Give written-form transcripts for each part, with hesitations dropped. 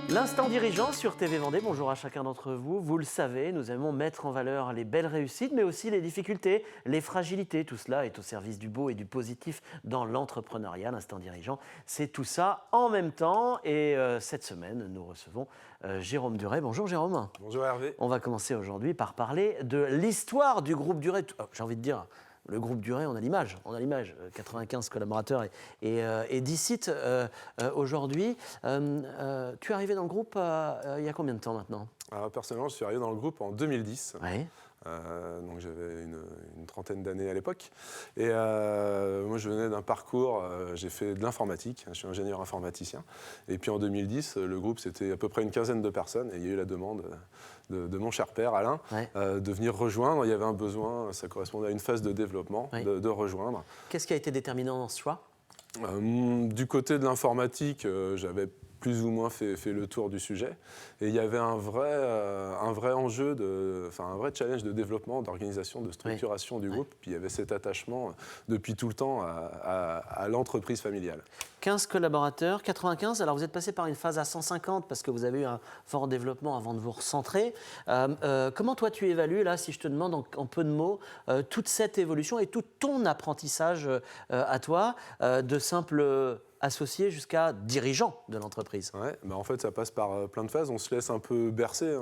L'instant dirigeant sur TV Vendée, bonjour à chacun d'entre vous. Vous le savez, nous aimons mettre en valeur les belles réussites, mais aussi les difficultés, les fragilités. Tout cela est au service du beau et du positif dans l'entrepreneuriat. L'instant dirigeant, c'est tout ça en même temps. Et cette semaine, nous recevons Jérôme Duret. Bonjour Jérôme. Bonjour Hervé. On va commencer aujourd'hui par parler de l'histoire du groupe Duret. J'ai envie de dire... Le groupe Duret, on a l'image, 95 collaborateurs et 10 sites aujourd'hui. Tu es arrivé dans le groupe il y a combien de temps maintenant? Alors, personnellement, je suis arrivé dans le groupe en 2010. Ouais. Donc j'avais une trentaine d'années à l'époque. Et moi, je venais d'un parcours, j'ai fait de l'informatique, je suis ingénieur informaticien. Et puis en 2010, le groupe, c'était à peu près une quinzaine de personnes. Et il y a eu la demande de mon cher père, Alain, de venir rejoindre. Il y avait un besoin, ça correspondait à une phase de développement, de rejoindre. Qu'est-ce qui a été déterminant dans ce choix? Du côté de l'informatique, j'avais plus ou moins fait le tour du sujet. Et il y avait un vrai enjeu, un vrai challenge de développement, d'organisation, de structuration du groupe. Puis il y avait cet attachement depuis tout le temps à l'entreprise familiale. 15 collaborateurs, 95. Alors vous êtes passé par une phase à 150 parce que vous avez eu un fort développement avant de vous recentrer. Comment toi tu évalues, là, si je te demande en peu de mots, toute cette évolution et tout ton apprentissage à toi, de simple associé jusqu'à dirigeant de l'entreprise? Ouais, en fait, ça passe par plein de phases. On se laisse un peu bercer.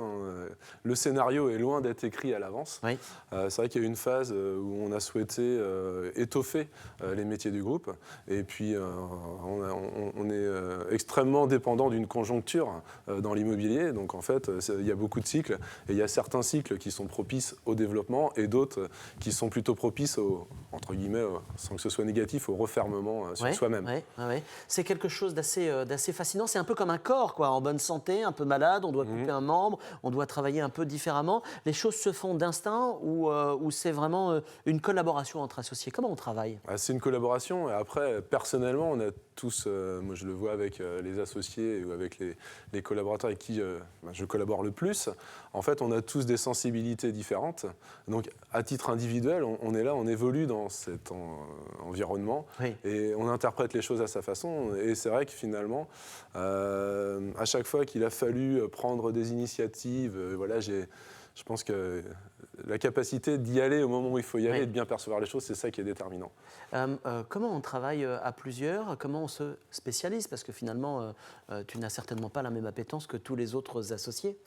Le scénario est loin d'être écrit à l'avance. Oui. C'est vrai qu'il y a eu une phase où on a souhaité étoffer les métiers du groupe. Et puis, on est extrêmement dépendant d'une conjoncture dans l'immobilier. Donc, en fait, il y a beaucoup de cycles. Et il y a certains cycles qui sont propices au développement et d'autres qui sont plutôt propices entre guillemets, sans que ce soit négatif, au refermement sur soi-même. Oui. C'est quelque chose d'assez fascinant. C'est un peu comme un corps, quoi, en bonne santé, un peu malade, on doit couper un membre, on doit travailler un peu différemment. Les choses se font d'instinct ou c'est vraiment une collaboration entre associés? Comment on travaille? C'est une collaboration. Et après, personnellement, on a tous, moi je le vois avec les associés ou avec les collaborateurs avec qui je collabore le plus. En fait, on a tous des sensibilités différentes. Donc, à titre individuel, on est là, on évolue dans cet environnement et on interprète les choses à sa façon. Et c'est vrai que finalement, à chaque fois qu'il a fallu prendre des initiatives, je pense que la capacité d'y aller au moment où il faut y aller et de bien percevoir les choses, c'est ça qui est déterminant. Comment on travaille à plusieurs? Comment on se spécialise? Parce que finalement, tu n'as certainement pas la même appétence que tous les autres associés.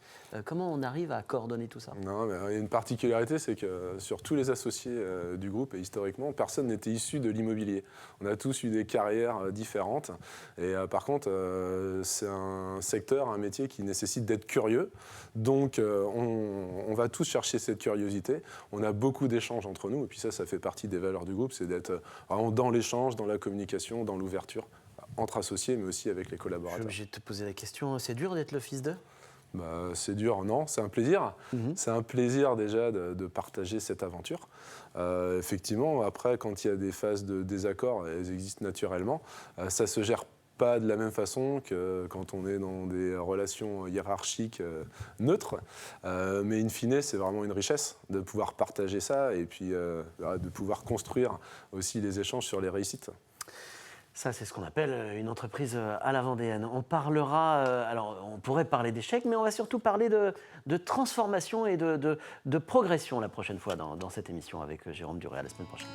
Comment on arrive à coordonner tout ça? Non, mais il y a une particularité, c'est que sur tous les associés du groupe, et historiquement, personne n'était issu de l'immobilier. On a tous eu des carrières différentes. Et par contre, c'est un secteur, un métier qui nécessite d'être curieux. Donc, on va tous chercher cette curiosité. On a beaucoup d'échanges entre nous. Et puis ça fait partie des valeurs du groupe, c'est d'être vraiment dans l'échange, dans la communication, dans l'ouverture, entre associés, mais aussi avec les collaborateurs. Je suis obligé de te poser la question. C'est dur d'être le fils d'eux? C'est dur, non, c'est un plaisir. C'est un plaisir déjà de partager cette aventure. Effectivement, après, quand il y a des phases de désaccord, elles existent naturellement. Ça se gère pas de la même façon que quand on est dans des relations hiérarchiques neutres. Mais in fine, c'est vraiment une richesse de pouvoir partager ça et puis de pouvoir construire aussi les échanges sur les réussites. Ça, c'est ce qu'on appelle une entreprise à la vendéenne. On parlera, alors on pourrait parler d'échecs, mais on va surtout parler de transformation et de progression la prochaine fois dans cette émission avec Jérôme Duret. À la semaine prochaine.